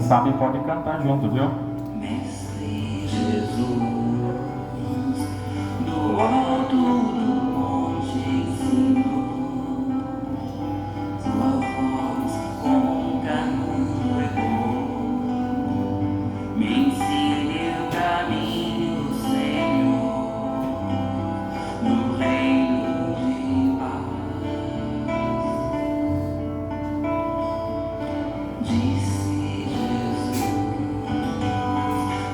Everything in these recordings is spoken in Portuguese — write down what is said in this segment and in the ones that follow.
sabe pode cantar junto, viu? Mestre Jesus, do alto do monte ensinou, sua voz ronca no eco, me ensine o caminho, Senhor, no reino de paz. Disse Jesus,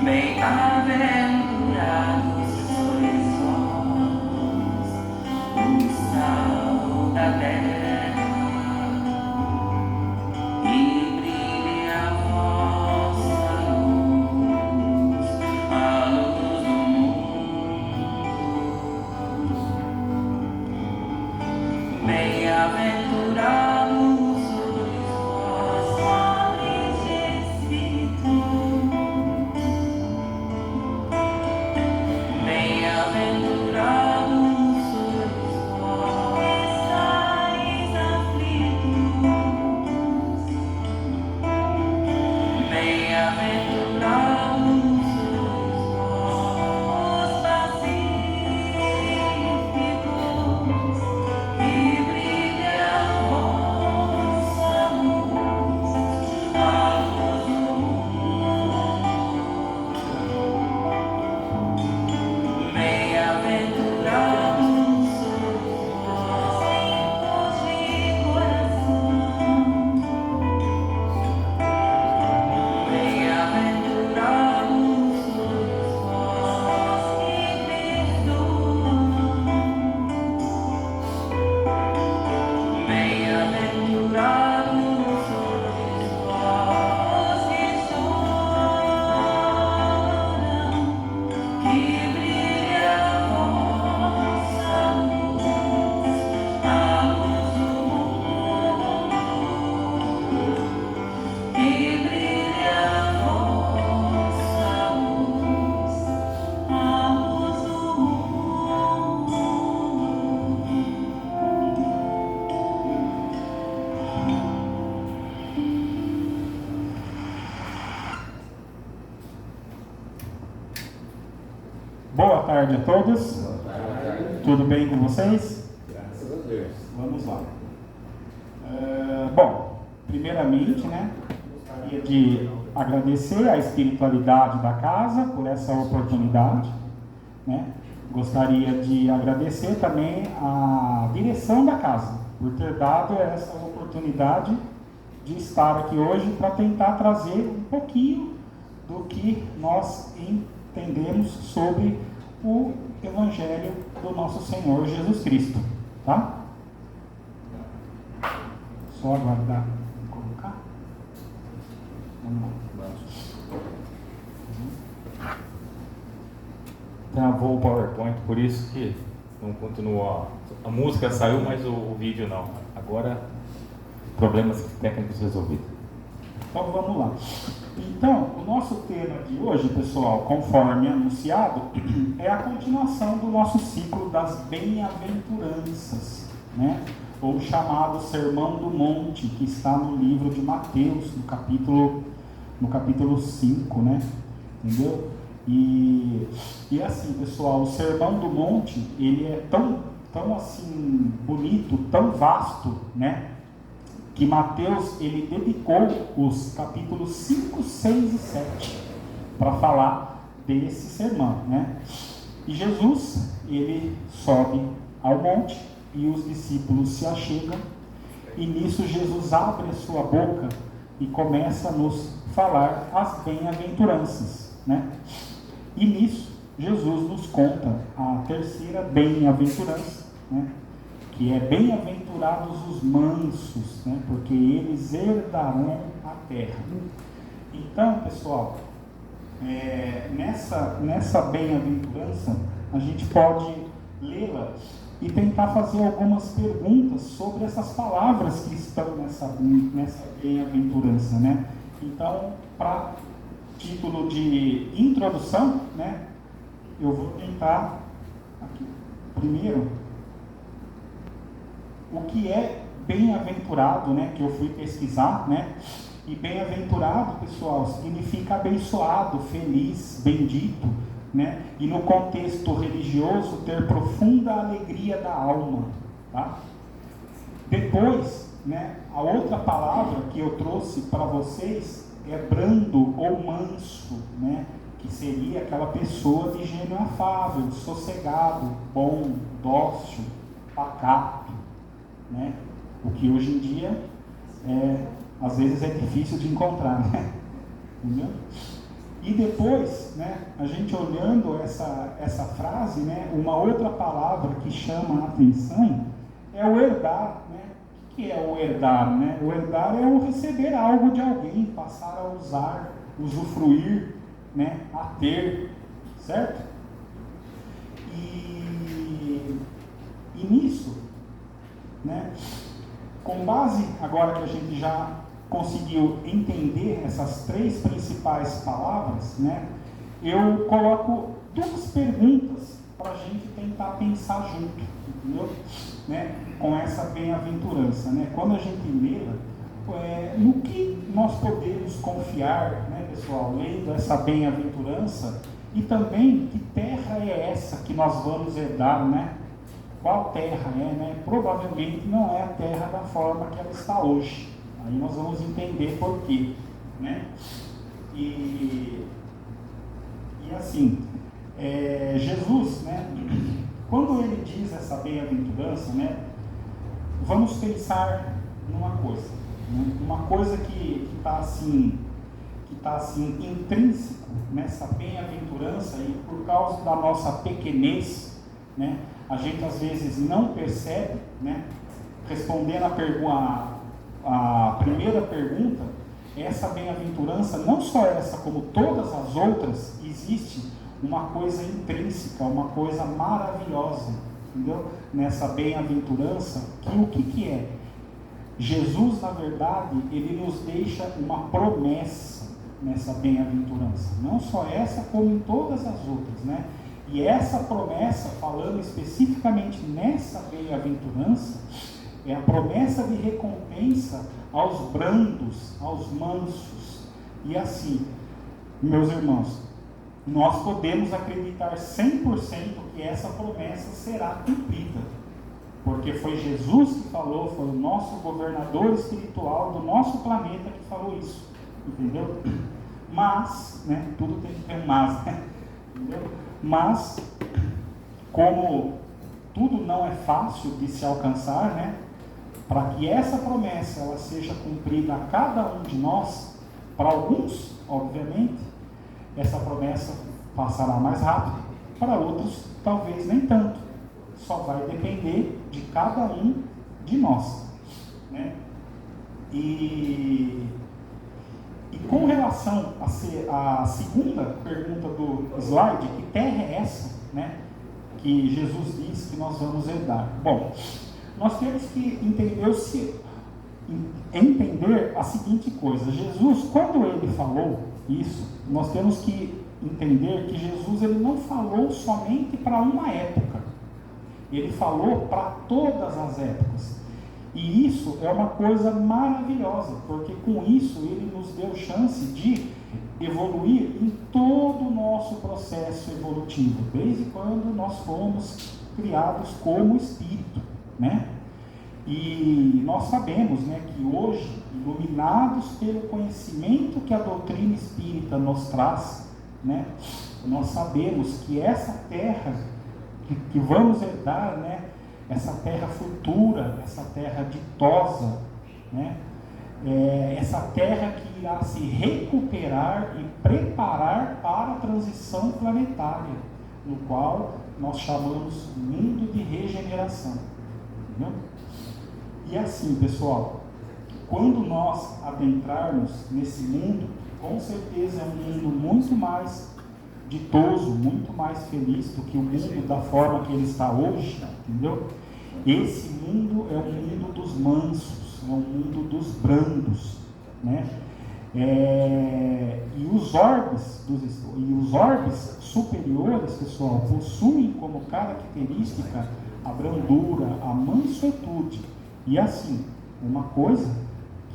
bem-aventurados sois vós, o sal da terra, e brilhe a vossa luz, a luz do mundo. Bem-aventurados sois vós, pobres de espírito. Bem-aventurados sois vós, estáis aflitos. Bem-aventurados sois vós, pacíficos, e brilha a vossa luz, a luz do mundo. Bem-aventurados sois vós, limpos de coração. Bem-aventurados sois vós que perdoam. Bem-aventurados sois vós que choram, que brilha a vossa luz, a luz do mundo, que brilha a vossa luz, a luz do mundo. Boa tarde a todos. Tudo bem com vocês? Graças a Deus. Vamos lá. Bom, primeiramente, né, gostaria de agradecer a espiritualidade da casa por essa oportunidade, né? Gostaria de agradecer também a direção da casa por ter dado essa oportunidade de estar aqui hoje para tentar trazer um pouquinho do que nós entendemos sobre o Evangelho do nosso Senhor Jesus Cristo, tá? Só aguardar e colocar. Vamos lá. Travou o PowerPoint, por isso que não continuou. A música saiu, mas o vídeo não. Agora, problemas técnicos resolvidos. Então vamos lá. Então, o nosso tema de hoje, pessoal, conforme anunciado, é a continuação do nosso ciclo das bem-aventuranças, né? Ou chamado Sermão do Monte, que está no livro de Mateus, no capítulo 5, né? Entendeu? E assim, pessoal, o Sermão do Monte, ele é tão assim, bonito, tão vasto, né? Que Mateus, ele dedicou os capítulos 5, 6 e 7 para falar desse sermão, né? E Jesus, ele sobe ao monte e os discípulos se achegam, e nisso Jesus abre a sua boca e começa a nos falar as bem-aventuranças, né? E nisso Jesus nos conta a terceira bem-aventurança, né? Que é bem-aventurados os mansos, né? Porque eles herdarão a terra. Então, pessoal, nessa bem-aventurança, a gente pode lê-la e tentar fazer algumas perguntas sobre essas palavras que estão nessa bem-aventurança, né? Então, para título de introdução, né? Eu vou tentar aqui, primeiro, o que é bem-aventurado, né, que eu fui pesquisar, né, E bem-aventurado, pessoal, significa abençoado, feliz, bendito, né? E no contexto religioso, ter profunda alegria da alma, tá? Depois, né, a outra palavra que eu trouxe para vocês é brando ou manso, né? Que seria aquela pessoa de gênio afável, sossegado, bom, dócil, pacato, né? O que hoje em dia às vezes é difícil de encontrar, né? Entendeu? E depois, né, a gente olhando essa frase, né, uma outra palavra que chama a atenção é o herdar, né? O que é o herdar, né? O herdar é o receber algo de alguém, passar a usar, usufruir, né, a ter, certo? E nisso, né, com base agora que a gente já conseguiu entender essas três principais palavras, né, eu coloco duas perguntas para a gente tentar pensar junto, entendeu? Né, com essa bem-aventurança, né? Quando a gente lê, no que nós podemos confiar, né, pessoal, lendo essa bem-aventurança, e também que terra é essa que nós vamos herdar, né? Qual terra é, né? Provavelmente não é a terra da forma que ela está hoje. Aí nós vamos entender por quê, né? E assim, Jesus, né? Quando ele diz essa bem-aventurança, né? Vamos pensar numa coisa, né? Uma coisa que está assim intrínseco nessa bem-aventurança, e por causa da nossa pequenez, né? A gente às vezes não percebe, né? Respondendo a primeira pergunta, essa bem-aventurança, não só essa, como todas as outras, existe uma coisa intrínseca, uma coisa maravilhosa, entendeu? Nessa bem-aventurança, que o que é? Jesus, na verdade, ele nos deixa uma promessa nessa bem-aventurança, não só essa, como em todas as outras, né? E essa promessa, falando especificamente nessa bem-aventurança, é a promessa de recompensa aos brandos, aos mansos. E assim, meus irmãos, nós podemos acreditar 100% que essa promessa será cumprida, porque foi Jesus que falou, foi o nosso governador espiritual do nosso planeta que falou isso, entendeu? Mas, né, tudo tem que ter um mas, né? Entendeu? Mas, como tudo não é fácil de se alcançar, né? Para que essa promessa ela seja cumprida a cada um de nós, para alguns, obviamente, essa promessa passará mais rápido, para outros, talvez nem tanto. Só vai depender de cada um de nós, né? E com relação à segunda pergunta do slide, que terra é essa, né, que Jesus diz que nós vamos herdar? Bom, nós temos que entender a seguinte coisa. Jesus, quando ele falou isso, nós temos que entender que Jesus ele não falou somente para uma época. Ele falou para todas as épocas. E isso é uma coisa maravilhosa, porque com isso ele nos deu chance de evoluir em todo o nosso processo evolutivo, desde quando nós fomos criados como espírito, né? E nós sabemos, né, que hoje, iluminados pelo conhecimento que a doutrina espírita nos traz, né, nós sabemos que essa terra que vamos herdar, né, essa terra futura, essa terra ditosa, né, essa terra que irá se recuperar e preparar para a transição planetária, no qual nós chamamos mundo de regeneração, entendeu? E assim, pessoal, quando nós adentrarmos nesse mundo, com certeza é um mundo muito mais ditoso, muito mais feliz do que o mundo da forma que ele está hoje, entendeu? Esse mundo é o mundo dos mansos, é o mundo dos brandos, né? E os orbes superiores, pessoal, possuem como característica a brandura, a mansuetude. E assim, uma coisa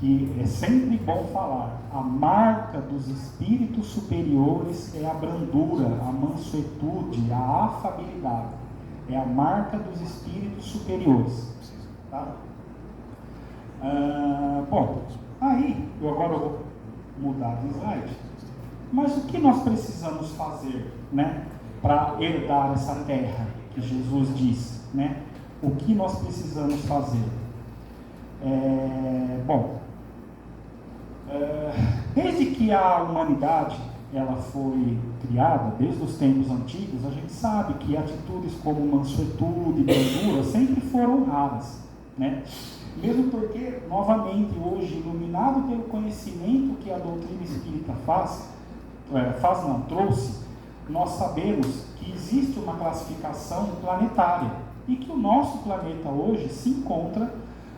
que é sempre bom falar, a marca dos espíritos superiores é a brandura, a mansuetude, a afabilidade. É a marca dos espíritos superiores. Tá? Bom, aí, agora eu vou mudar de slide. Mas o que nós precisamos fazer, né, para herdar essa terra que Jesus disse, né? O que nós precisamos fazer? Desde que a humanidade ela foi criada, desde os tempos antigos, a gente sabe que atitudes como mansuetude e brandura sempre foram raras, né? Mesmo porque, novamente, hoje, iluminado pelo conhecimento que a doutrina espírita trouxe, nós sabemos que existe uma classificação planetária e que o nosso planeta hoje se encontra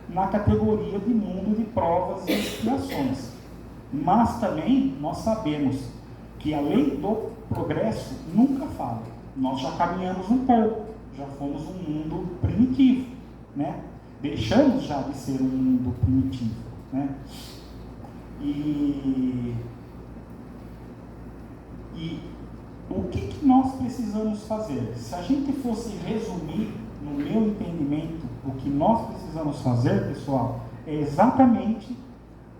na categoria de mundo de provas e expiações. Mas também nós sabemos que a lei do progresso nunca falha. Nós já caminhamos um pouco, já fomos um mundo primitivo, né? Deixamos já de ser um mundo primitivo, né? E o que nós precisamos fazer? Se a gente fosse resumir, no meu entendimento, o que nós precisamos fazer, pessoal, é exatamente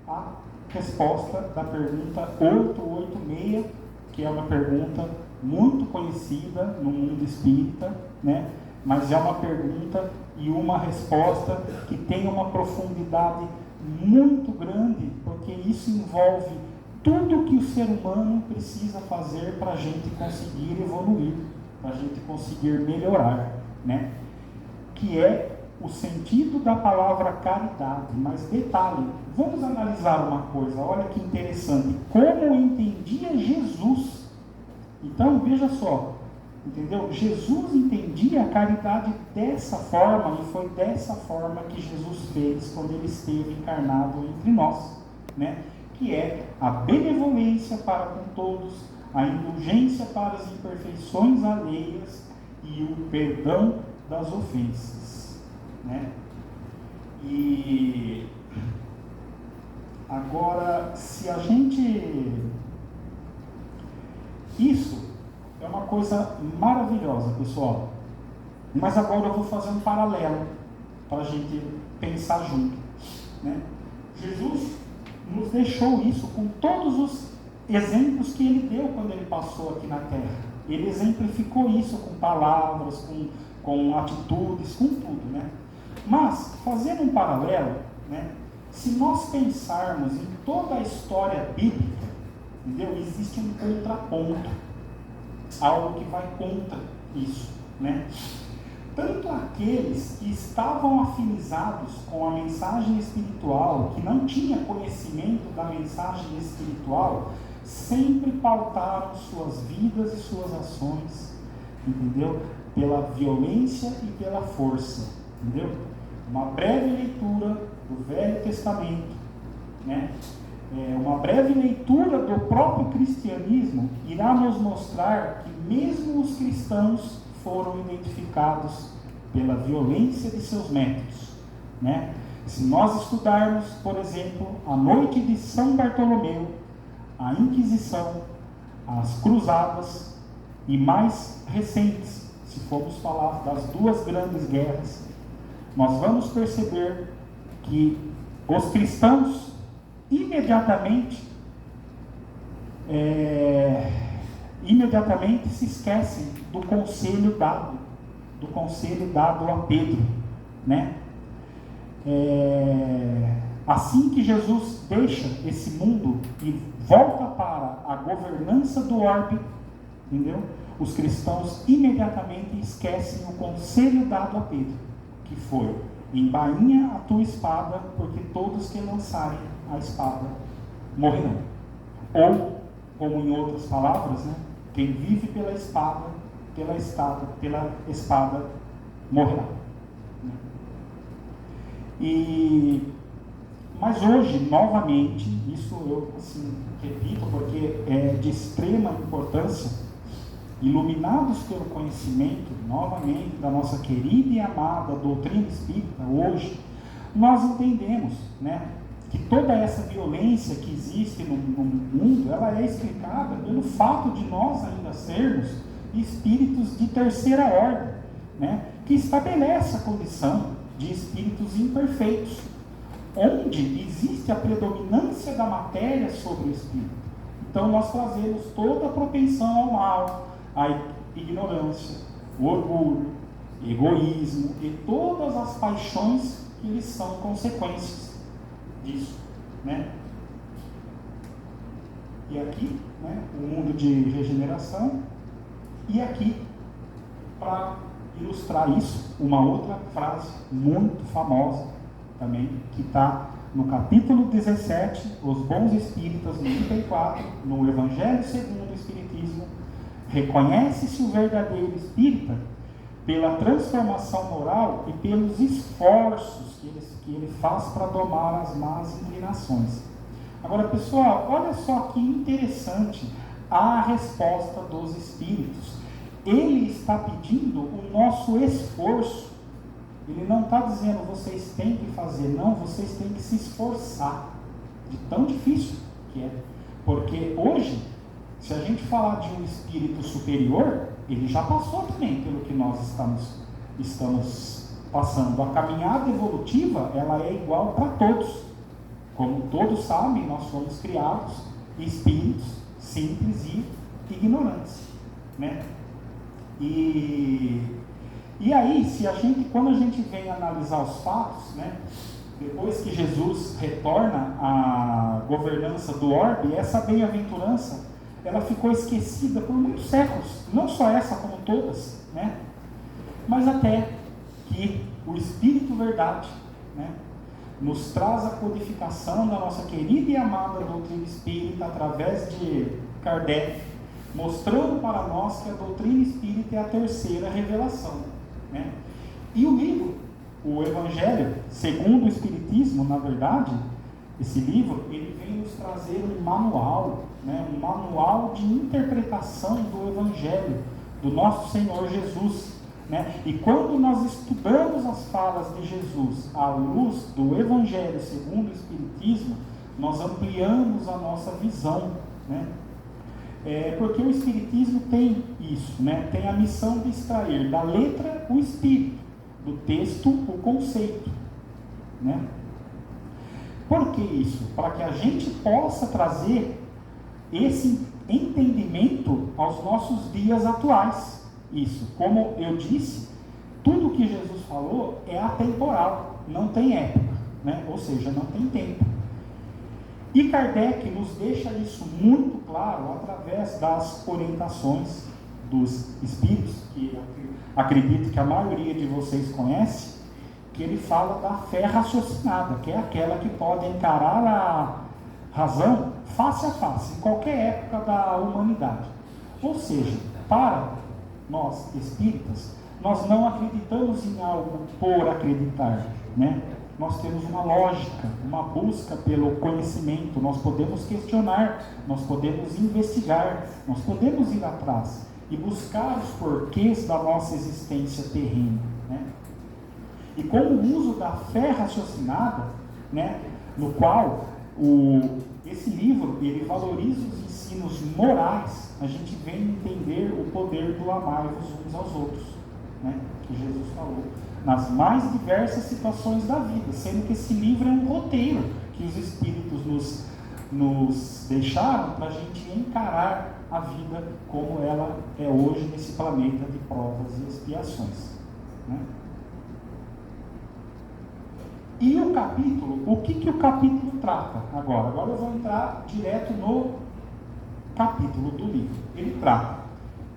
a resposta da pergunta 886, que é uma pergunta muito conhecida no mundo espírita, né? Mas é uma pergunta e uma resposta que tem uma profundidade muito grande, porque isso envolve tudo que o ser humano precisa fazer para a gente conseguir evoluir, para a gente conseguir melhorar, né? Que é o sentido da palavra caridade. Mas detalhe, vamos analisar uma coisa, olha que interessante, como entendia Jesus. Então, veja só, entendeu? Jesus entendia a caridade dessa forma, e foi dessa forma que Jesus fez quando ele esteve encarnado entre nós, né? Que é a benevolência para com todos, a indulgência para as imperfeições alheias e o perdão das ofensas, né? E agora, se a gente... Isso é uma coisa maravilhosa, pessoal. Mas agora eu vou fazer um paralelo para a gente pensar junto, né? Jesus nos deixou isso com todos os exemplos que ele deu quando ele passou aqui na Terra. Ele exemplificou isso com palavras, com atitudes, com tudo, né? Mas, fazendo um paralelo, né, se nós pensarmos em toda a história bíblica, entendeu? Existe um contraponto, algo que vai contra isso, né? Tanto aqueles que estavam afinizados com a mensagem espiritual, que não tinha conhecimento da mensagem espiritual, sempre pautaram suas vidas e suas ações, entendeu? Pela violência e pela força, entendeu? Uma breve leitura do Velho Testamento, né? Uma breve leitura do próprio cristianismo irá nos mostrar que mesmo os cristãos foram identificados pela violência de seus métodos, né? Se nós estudarmos, por exemplo, a noite de São Bartolomeu, a Inquisição, as Cruzadas e mais recentes, se formos falar das duas grandes guerras, nós vamos perceber que os cristãos imediatamente se esquecem do conselho dado a Pedro, né? Assim que Jesus deixa esse mundo e volta para a governança do orbe, entendeu? Os cristãos imediatamente esquecem o conselho dado a Pedro, que foi: embainha a tua espada, porque todos que lançarem a espada morrerão. Ou, como em outras palavras, né? Quem vive pela espada morrerá. Mas hoje, novamente, isso eu repito porque é de extrema importância, iluminados pelo conhecimento, novamente, da nossa querida e amada doutrina espírita, hoje, nós entendemos, né, que toda essa violência que existe no mundo, ela é explicada pelo fato de nós ainda sermos espíritos de terceira ordem, né? Que estabelece a condição de espíritos imperfeitos, onde existe a predominância da matéria sobre o espírito. Então nós trazemos toda a propensão ao mal, a ignorância, o orgulho, egoísmo e todas as paixões que eles são consequências disso, né? E aqui, né, o mundo de regeneração. E aqui, para ilustrar isso, uma outra frase muito famosa também, que está no capítulo 17, Os Bons Espíritas, no item 4, no Evangelho segundo o Espiritismo. Reconhece-se o verdadeiro espírita pela transformação moral e pelos esforços que ele faz para domar as más inclinações. Agora, pessoal, olha só que interessante a resposta dos espíritos. Ele está pedindo o nosso esforço. Ele não está dizendo vocês têm que fazer, não, vocês têm que se esforçar. De tão difícil que é. Porque hoje, se a gente falar de um espírito superior, ele já passou também pelo que nós estamos passando. A caminhada evolutiva, ela é igual para todos. Como todos sabem, nós somos criados espíritos simples e ignorantes, né? E aí, quando a gente vem analisar os fatos, né, depois que Jesus retorna à governança do orbe, essa bem-aventurança, ela ficou esquecida por muitos séculos, não só essa como todas, né? Mas até que o Espírito Verdade, né, nos traz a codificação da nossa querida e amada doutrina espírita através de Kardec, mostrando para nós que a doutrina espírita é a terceira revelação, né? E o livro, o Evangelho segundo o Espiritismo, na verdade, esse livro, ele vem nos trazer um manual, né? Um manual de interpretação do Evangelho, do nosso Senhor Jesus, né? E quando nós estudamos as falas de Jesus à luz do Evangelho segundo o Espiritismo, nós ampliamos a nossa visão, né? Porque o Espiritismo tem isso, né? Tem a missão de extrair da letra o espírito, do texto o conceito, né? Por que isso? Para que a gente possa trazer esse entendimento aos nossos dias atuais. Isso, como eu disse, tudo que Jesus falou é atemporal, não tem época, né? Ou seja, não tem tempo. E Kardec nos deixa isso muito claro através das orientações dos espíritos, que acredito que a maioria de vocês conhece, que ele fala da fé raciocinada, que é aquela que pode encarar a razão face a face, em qualquer época da humanidade. Ou seja, para nós espíritas, nós não acreditamos em algo por acreditar, né? Nós temos uma lógica, uma busca pelo conhecimento, nós podemos questionar, nós podemos investigar, nós podemos ir atrás e buscar os porquês da nossa existência terrena, né? E com o uso da fé raciocinada, né, no qual esse livro ele valoriza os ensinos morais, a gente vem entender o poder do amar-vos uns aos outros, né, que Jesus falou nas mais diversas situações da vida, sendo que esse livro é um roteiro que os espíritos nos deixaram para a gente encarar a vida como ela é hoje nesse planeta de provas e expiações, né? E o capítulo, o que o capítulo trata agora? Agora eu vou entrar direto no capítulo do livro. Ele trata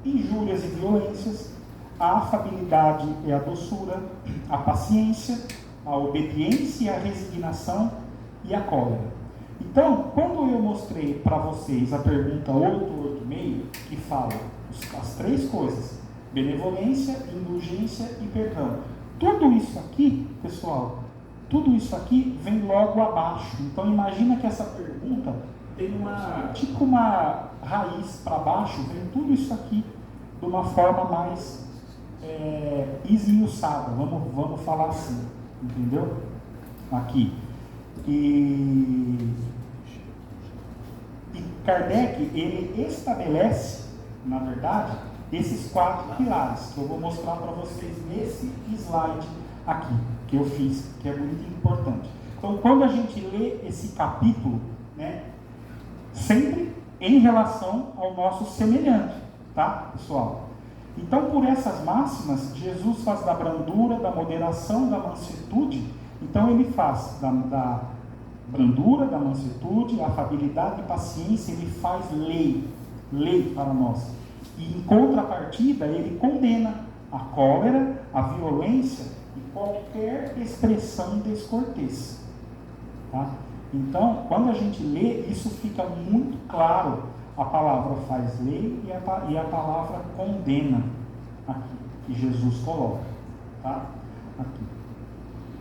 injúrias e violências, a afabilidade e a doçura, a paciência, a obediência, a resignação e a cólera. Então, quando eu mostrei para vocês a pergunta 886, que fala as três coisas, benevolência, indulgência e perdão, tudo isso aqui, pessoal, tudo isso aqui vem logo abaixo. Então, imagina que essa pergunta tem uma raiz para baixo, vem tudo isso aqui de uma forma mais esmiuçada, vamos falar assim, entendeu? Aqui. E Kardec, ele estabelece, na verdade, esses 4 pilares, que eu vou mostrar para vocês nesse slide aqui, que eu fiz, que é muito importante. Então, quando a gente lê esse capítulo, né, sempre em relação ao nosso semelhante, tá, pessoal? Então, por essas máximas, Jesus faz da brandura, da moderação, da mansuetude. Então, ele faz da brandura, da mansuetude, afabilidade e paciência, ele faz lei para nós. E em contrapartida, ele condena a cólera, a violência e qualquer expressão descortês. Tá? Então, quando a gente lê, isso fica muito claro. A palavra faz lei e a palavra condena aqui, que Jesus coloca. Tá? Aqui.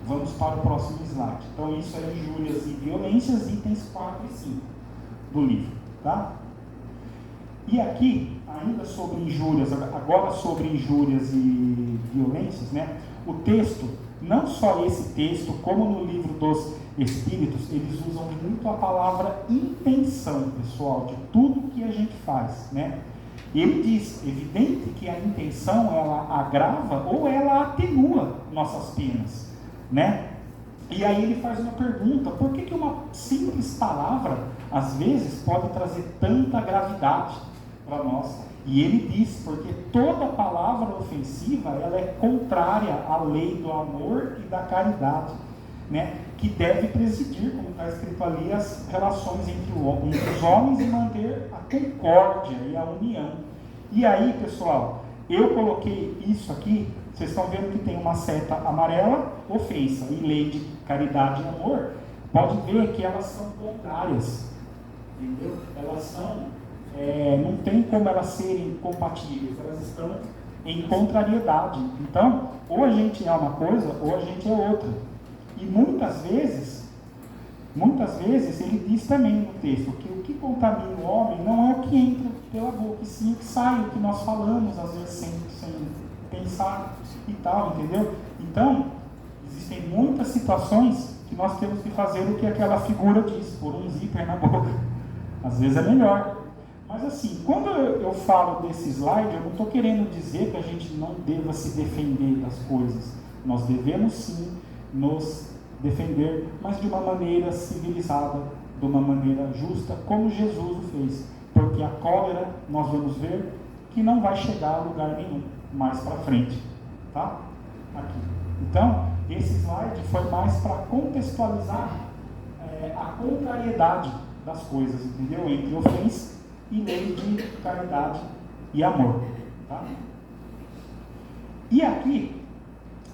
Vamos para o próximo slide. Então, isso é injúrias e violências, itens 4 e 5 do livro. Tá? E aqui, ainda sobre injúrias, agora sobre injúrias e violências, né? O texto, não só esse texto, como no livro dos Espíritos, eles usam muito a palavra intenção, pessoal, de tudo que a gente faz, né? E ele diz, evidente que a intenção, ela agrava ou ela atenua nossas penas, né? E aí ele faz uma pergunta, por que uma simples palavra, às vezes, pode trazer tanta gravidade para nós? E ele diz, porque toda palavra ofensiva, ela é contrária à lei do amor e da caridade, né? Que deve presidir, como está escrito ali, as relações entre os homens e manter a concórdia e a união. E aí, pessoal, eu coloquei isso aqui, vocês estão vendo que tem uma seta amarela, ofensa, e lei de caridade e amor, pode ver que elas são contrárias, entendeu? Elas são, não tem como elas serem compatíveis, elas estão em contrariedade. Então, ou a gente é uma coisa, ou a gente é outra. E muitas vezes ele diz também no texto que o que contamina o homem não é o que entra pela boca, e sim o que sai, o que nós falamos, às vezes sem pensar e tal, entendeu? Então, existem muitas situações que nós temos que fazer o que aquela figura diz, pôr um zíper na boca. Às vezes é melhor. Mas assim, quando eu falo desse slide, eu não estou querendo dizer que a gente não deva se defender das coisas. Nós devemos sim nos defender, mas de uma maneira civilizada, de uma maneira justa, como Jesus o fez. Porque a cólera, nós vamos ver, que não vai chegar a lugar nenhum mais para frente. Tá? Aqui. Então, esse slide foi mais para contextualizar a contrariedade das coisas, entendeu? Entre ofensa e lei de caridade e amor. Tá? E aqui,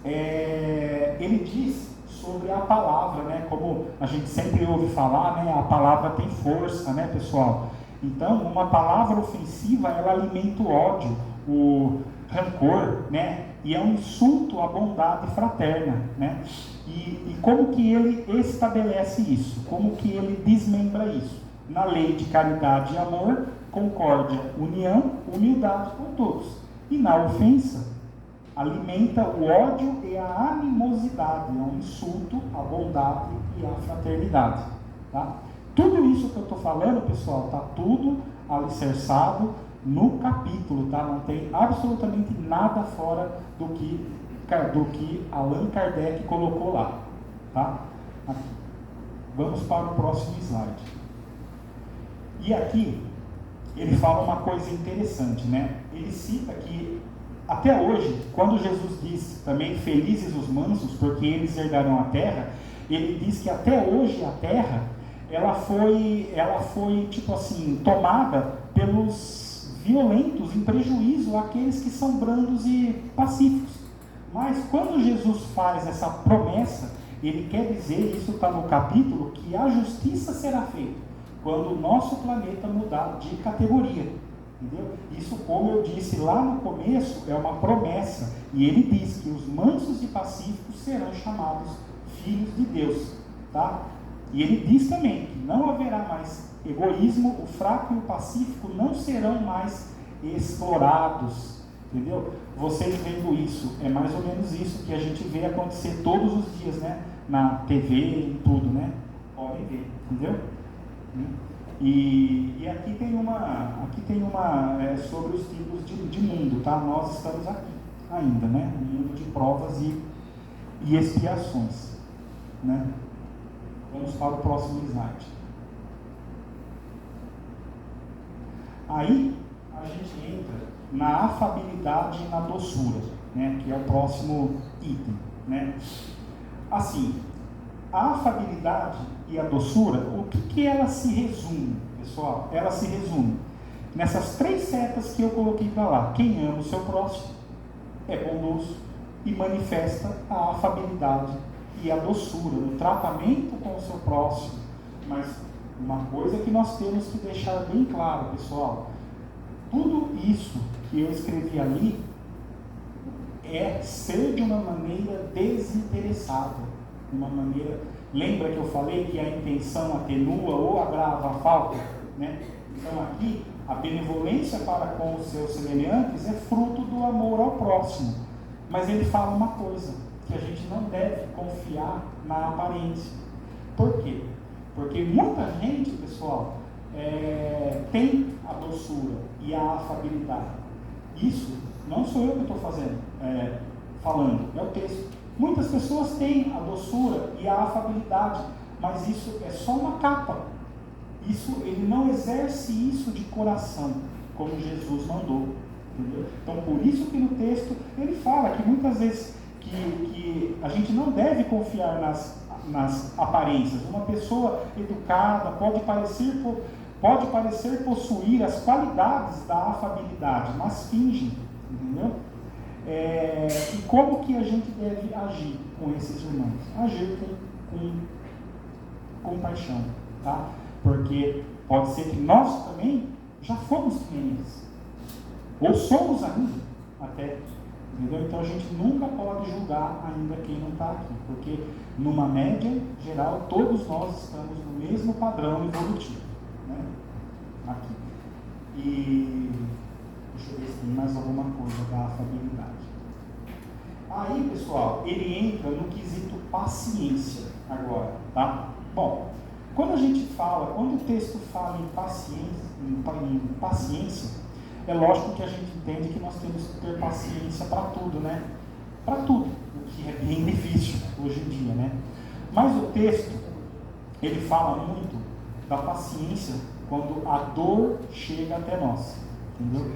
ele diz sobre a palavra, né? Como a gente sempre ouve falar, né? A palavra tem força, né, pessoal? Então, uma palavra ofensiva, ela alimenta o ódio, o rancor, né? E é um insulto à bondade fraterna, né? E como que ele estabelece isso? Como que ele desmembra isso? Na lei de caridade e amor, concórdia, união, humildade com todos. E na ofensa, alimenta o ódio e a animosidade, é um insulto à bondade e à fraternidade. Tá? Tudo isso que eu estou falando, pessoal, está tudo alicerçado no capítulo, tá? Não tem absolutamente nada fora do que Allan Kardec colocou lá. Tá? Aqui. Vamos para o próximo slide. E aqui, ele fala uma coisa interessante, né? Ele cita que até hoje, quando Jesus diz também felizes os mansos, porque eles herdarão a terra, ele diz que até hoje a terra, ela foi tipo assim, tomada pelos violentos, em prejuízo àqueles que são brandos e pacíficos. Mas quando Jesus faz essa promessa, ele quer dizer, isso está no capítulo, que a justiça será feita quando o nosso planeta mudar de categoria. Entendeu? Isso, como eu disse lá no começo, é uma promessa. E ele diz que os mansos e pacíficos serão chamados filhos de Deus. Tá? E ele diz também que não haverá mais egoísmo, o fraco e o pacífico não serão mais explorados. Entendeu? Vocês vendo isso, é mais ou menos isso que a gente vê acontecer todos os dias, né? Na TV e tudo, né? podem ver, entendeu? E aqui tem uma sobre os tipos de mundo, tá? Nós estamos aqui ainda, né? Um mundo de provas e expiações, né? Vamos para o próximo slide. Aí a gente entra na afabilidade e na doçura, né? Que é o próximo item, né? Assim, a afabilidade e a doçura, o que ela se resume, pessoal? Ela se resume nessas 3 setas que eu coloquei para lá. Quem ama o seu próximo é bondoso e manifesta a afabilidade e a doçura no tratamento com o seu próximo. Mas uma coisa que nós temos que deixar bem claro, pessoal, tudo isso que eu escrevi ali é ser de uma maneira desinteressada, uma maneira. Lembra que eu falei que a intenção atenua ou agrava a falta, né? Então aqui a benevolência para com os seus semelhantes é fruto do amor ao próximo. Mas ele fala uma coisa, que a gente não deve confiar na aparência. Por quê? Porque muita gente, pessoal, tem a doçura e a afabilidade. Isso não sou eu que estou falando, é o texto. Muitas pessoas têm a doçura e a afabilidade, mas isso é só uma capa. Ele não exerce isso de coração, como Jesus mandou. Entendeu? Então, por isso que no texto ele fala que muitas vezes que a gente não deve confiar nas aparências. Uma pessoa educada pode parecer possuir as qualidades da afabilidade, mas finge, entendeu? E como que a gente deve agir com esses irmãos? Agir com compaixão, tá? Porque pode ser que nós também já fomos clientes, ou somos ainda, até, entendeu? Então a gente nunca pode julgar ainda quem não está aqui, porque numa média geral todos nós estamos no mesmo padrão evolutivo, né? Aqui. E deixa eu ver se tem mais alguma coisa da afabilidade. Aí, pessoal, ele entra no quesito paciência agora, tá? Bom, quando o texto fala em paciência, é lógico que a gente entende que nós temos que ter paciência para tudo, né? Para tudo, o que é bem difícil hoje em dia, né? Mas o texto, ele fala muito da paciência quando a dor chega até nós, entendeu?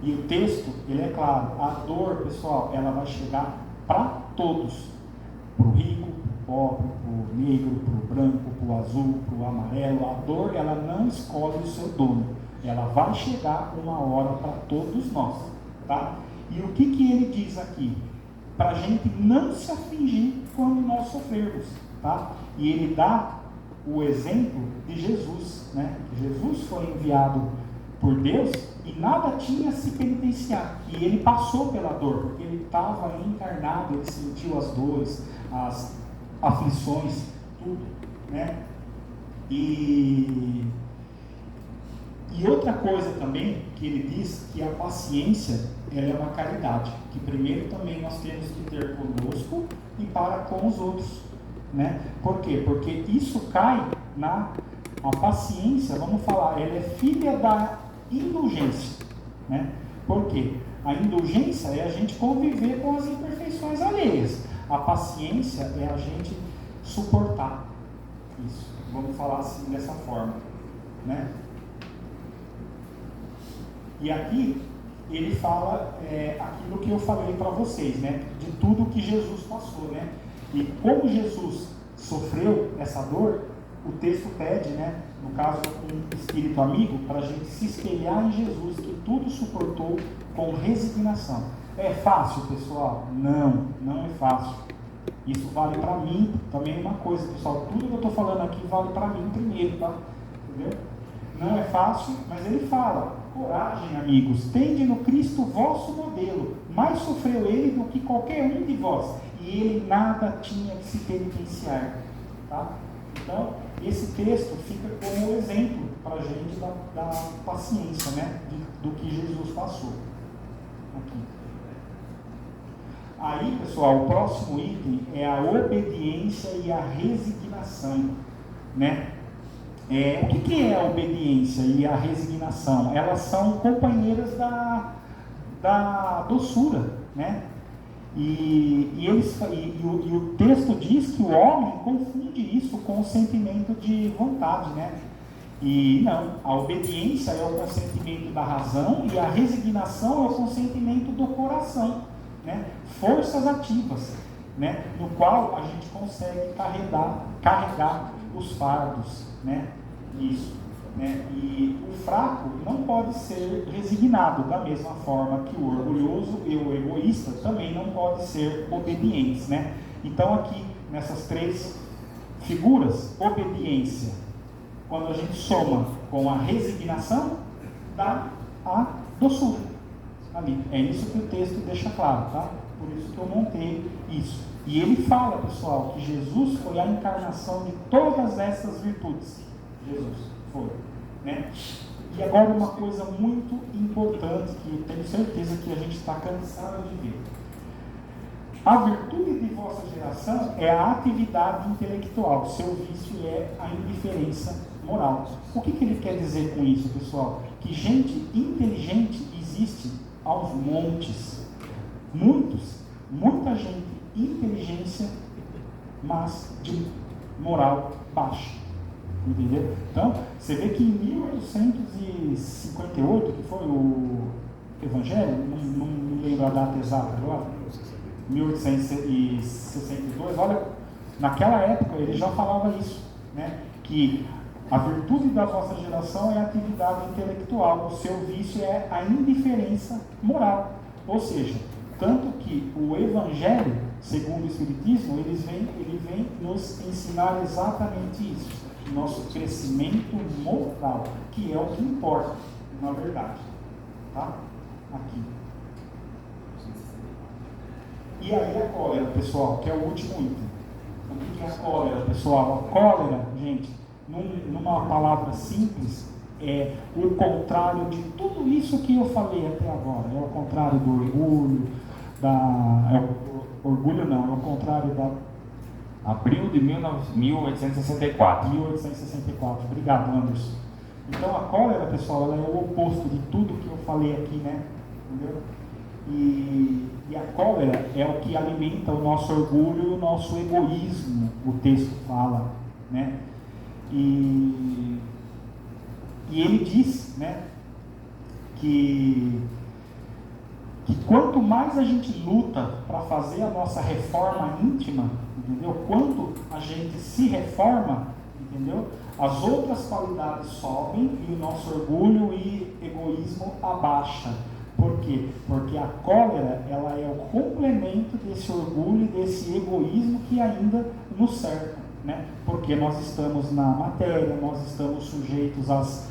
E o texto, ele é claro, a dor, pessoal, ela vai chegar para todos, para o rico, para o pobre, para o negro, para o branco, para o azul, para o amarelo. A dor, ela não escolhe o seu dono, ela vai chegar uma hora para todos nós, tá? E o que ele diz aqui? Para a gente não se afligir quando nós sofrermos, tá? E ele dá o exemplo de Jesus, né? Jesus foi enviado por Deus e nada tinha a se penitenciar, e ele passou pela dor, porque ele estava encarnado, ele sentiu as dores, as aflições, tudo, né? E outra coisa também que ele diz, que a paciência, ela é uma caridade, que primeiro também nós temos que ter conosco e para com os outros, né? Por quê? Porque isso cai a paciência, vamos falar, ela é filha da indulgência, né? Por quê? A indulgência é a gente conviver com as imperfeições alheias. A paciência é a gente suportar isso. Vamos falar assim, dessa forma, né? E aqui ele fala aquilo que eu falei para vocês, né? De tudo que Jesus passou, né? E como Jesus sofreu essa dor, o texto pede, né? No caso, um espírito amigo, para a gente se espelhar em Jesus, que tudo suportou com resignação. É fácil, pessoal? Não, não é fácil. Isso vale para mim também uma coisa, pessoal. Tudo que eu estou falando aqui vale para mim primeiro, tá? Entendeu? Não é fácil, mas ele fala: coragem, amigos, tende no Cristo vosso modelo. Mais sofreu ele do que qualquer um de vós, e ele nada tinha que se penitenciar, tá? Então, esse texto fica como exemplo para a gente da paciência, né? Do que Jesus passou. Aqui. Aí, pessoal, o próximo item é a obediência e a resignação. né? O que é a obediência e a resignação? Elas são companheiras da doçura, né? E o texto diz que o homem confunde isso com o sentimento de vontade, né? E não, a obediência é o consentimento da razão e a resignação é o consentimento do coração, né? Forças ativas, né? No qual a gente consegue carregar os fardos, né? Isso, né? E o fraco não pode ser resignado da mesma forma que o orgulhoso e o egoísta também não podem ser obedientes, né? Então aqui nessas três figuras, obediência, quando a gente soma com a resignação, dá a doçura ali. É isso que o texto deixa claro, tá? Por isso que eu montei isso. E ele fala, pessoal, que Jesus foi a encarnação de todas essas virtudes. Jesus foi, né? E agora uma coisa muito importante que eu tenho certeza que a gente está cansado de ver. A virtude de vossa geração é a atividade intelectual. Seu vício é a indiferença moral. O que ele quer dizer com isso, pessoal? Que gente inteligente existe aos montes. Muita gente inteligência, mas de moral baixa. Entendeu? Então, você vê que em 1858, que foi o Evangelho, não lembro a data exata agora, 1862, olha, naquela época ele já falava isso, né? Que a virtude da vossa geração é a atividade intelectual, o seu vício é a indiferença moral. Ou seja, tanto que o Evangelho, segundo o Espiritismo, ele vem nos ensinar exatamente isso. Nosso crescimento moral, que é o que importa, na verdade. Tá? Aqui. E aí a cólera, pessoal, que é o último item. O que é a cólera, pessoal? A cólera, gente, numa palavra simples, é o contrário de tudo isso que eu falei até agora. É o contrário do orgulho, orgulho não, é o contrário da... Abril de 1864. 1864. Obrigado, Anderson. Então a cólera, pessoal, ela é o oposto de tudo que eu falei aqui, né? Entendeu? E a cólera é o que alimenta o nosso orgulho e o nosso egoísmo, o texto fala, né? E ele diz, né, que quanto mais a gente luta para fazer a nossa reforma íntima, entendeu? Quanto a gente se reforma, entendeu? As outras qualidades sobem e o nosso orgulho e egoísmo abaixa. Por quê? Porque a cólera, ela é o complemento desse orgulho e desse egoísmo que ainda nos cerca, né? Porque nós estamos na matéria, nós estamos sujeitos às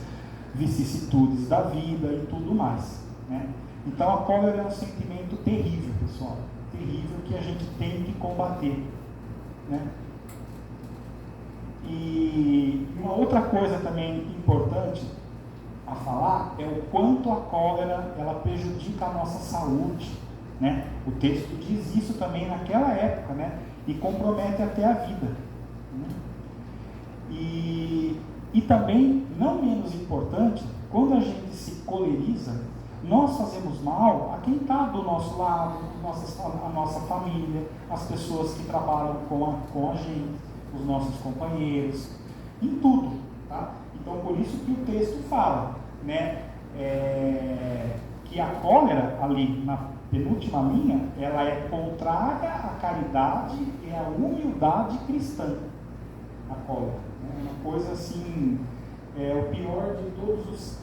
vicissitudes da vida e tudo mais, né? Então a cólera é um sentimento terrível, pessoal, terrível, que a gente tem que combater, né? E uma outra coisa também importante a falar é o quanto a cólera ela prejudica a nossa saúde, né? O texto diz isso também naquela época, né? E compromete até a vida, né? E também, não menos importante, quando a gente se coleriza, nós fazemos mal a quem está do nosso lado, a nossa família, as pessoas que trabalham com a gente, os nossos companheiros, em tudo, tá? Então, por isso que o texto fala, né, que a cólera, ali na penúltima linha, ela é contrária à caridade e à humildade cristã, a cólera. É uma coisa assim, o pior de todos os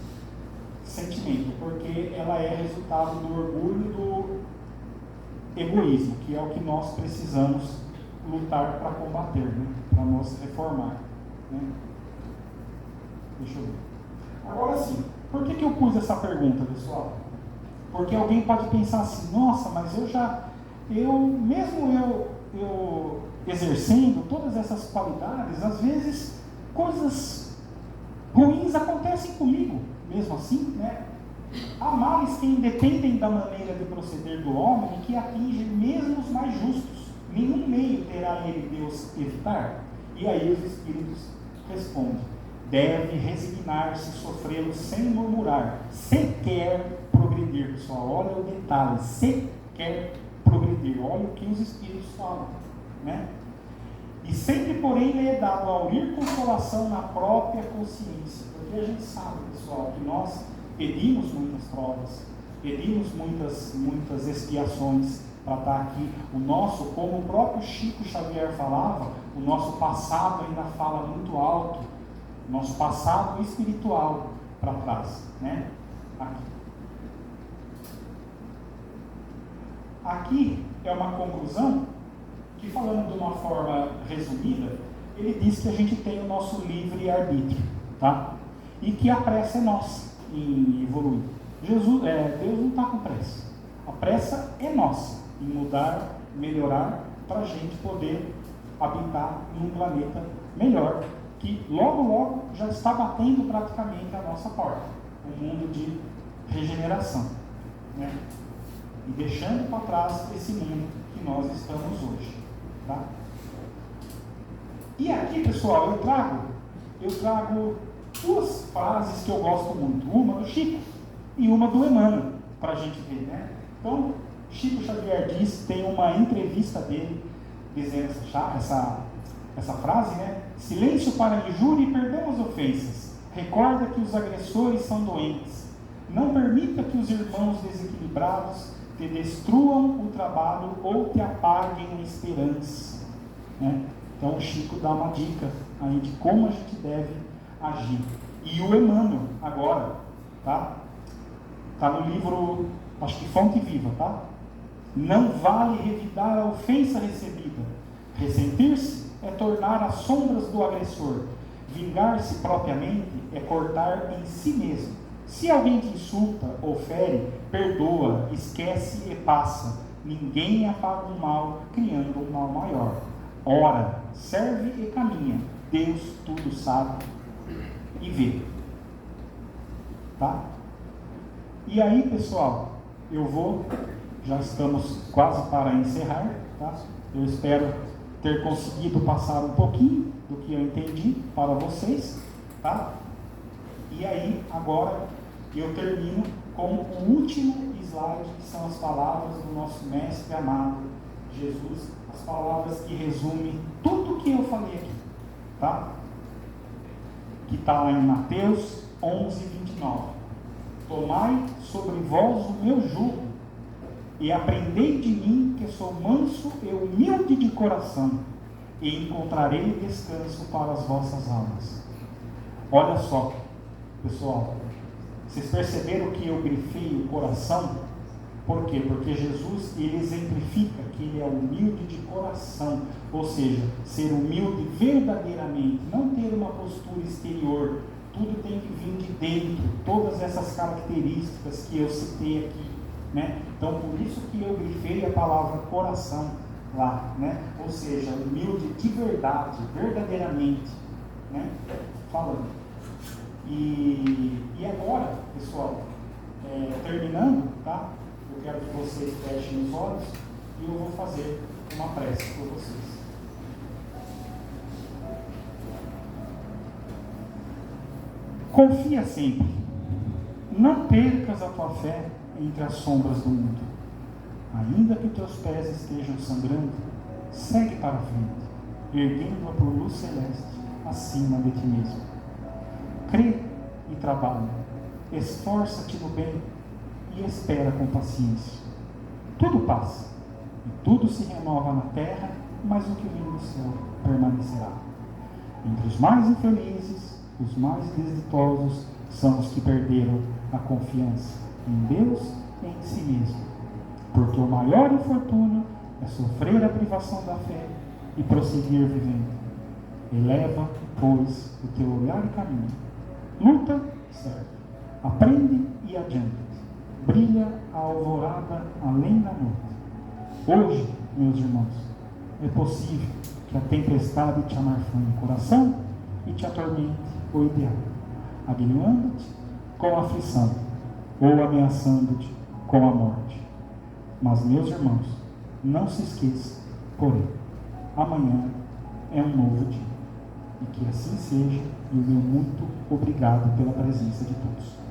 sentimentos, porque ela é resultado do orgulho e do egoísmo, que é o que nós precisamos lutar para combater, né? Para nos reformar, né? Deixa eu ver. Agora sim, por que eu pus essa pergunta, pessoal? Porque alguém pode pensar assim, nossa, mas mesmo eu exercendo todas essas qualidades, às vezes coisas ruins acontecem comigo, mesmo assim, né? Há males que independem da maneira de proceder do homem e que atingem mesmo os mais justos. Nenhum meio terá ele Deus evitar. E aí os Espíritos responde: deve resignar-se e sofrê-lo sem murmurar, se quer progredir. Pessoal, olha o detalhe, se quer progredir. Olha o que os Espíritos falam, né? E sempre, porém, lhe é dado a unir consolação na própria consciência. Porque a gente sabe, pessoal, que nós pedimos muitas provas, pedimos muitas expiações para estar aqui. O nosso, como o próprio Chico Xavier falava, o nosso passado ainda fala muito alto, nosso passado espiritual para trás, né? Aqui é uma conclusão que, falando de uma forma resumida, ele diz que a gente tem o nosso livre-arbítrio, tá? E que a pressa é nossa em evoluir. Deus não está com pressa. A pressa é nossa em mudar, melhorar, para a gente poder habitar em um planeta melhor, que logo, logo já está batendo praticamente a nossa porta. Um mundo de regeneração, né? E deixando para trás esse mundo que nós estamos hoje. Tá? E aqui, pessoal, eu trago duas frases que eu gosto muito. Uma do Chico e uma do Emmanuel, para a gente ver, né? Então, Chico Xavier tem uma entrevista dele dizendo essa frase, né? Silêncio para a injúria e perdão às ofensas. Recorda que os agressores são doentes. Não permita que os irmãos desequilibrados te destruam o trabalho ou te apaguem a esperança, né? Então o Chico dá uma dica aí de como a gente deve agir. E o Emmanuel agora, tá no livro, acho que Fonte Viva, tá? Não vale revidar a ofensa recebida. Ressentir-se é tornar as sombras do agressor. Vingar-se propriamente é cortar em si mesmo. Se alguém te insulta ou fere, perdoa, esquece e passa. Ninguém apaga o mal, criando um mal maior. Ora, serve e caminha. Deus tudo sabe e vê. Tá? E aí, pessoal, já estamos quase para encerrar, tá? Eu espero ter conseguido passar um pouquinho do que eu entendi para vocês, tá? E aí, agora, eu termino com o último slide, que são as palavras do nosso mestre amado, Jesus, as palavras que resumem tudo o que eu falei aqui, tá? Que está lá em Mateus 11, 29. Tomai sobre vós o meu jugo, e aprendei de mim, que sou manso e humilde de coração, e encontrarei descanso para as vossas almas. Olha só, pessoal, vocês perceberam que eu grifei o coração? Por quê? Porque Jesus, ele exemplifica que ele é humilde de coração, ou seja, ser humilde verdadeiramente, não ter uma postura exterior. Tudo tem que vir de dentro, todas essas características que eu citei aqui, né? Então, por isso que eu grifei a palavra coração lá, né? Ou seja, humilde de verdade, verdadeiramente, né? Falando. E agora, pessoal, terminando, tá? Eu quero que vocês fechem os olhos e eu vou fazer uma prece por vocês. Confia sempre. Não percas a tua fé entre as sombras do mundo. Ainda que teus pés estejam sangrando, segue para a frente, erguendo-a por luz celeste acima de ti mesmo. Crê e trabalha, esforça-te no bem e espera com paciência. Tudo passa e tudo se renova na terra, mas o que vem do céu permanecerá. Entre os mais infelizes, os mais desditosos são os que perderam a confiança em Deus e em si mesmo, porque o maior infortúnio é sofrer a privação da fé e prosseguir vivendo. Eleva, pois, o teu olhar e caminho. Luta, serve. Aprende e adianta-te. Brilha a alvorada além da noite. Hoje, meus irmãos, é possível que a tempestade te amarfanhe o coração e te atormente o ideal, agrilhando-te com a aflição ou ameaçando-te com a morte. Mas, meus irmãos, não se esqueça, porém, amanhã é um novo dia. E que assim seja, e o meu muito obrigado pela presença de todos.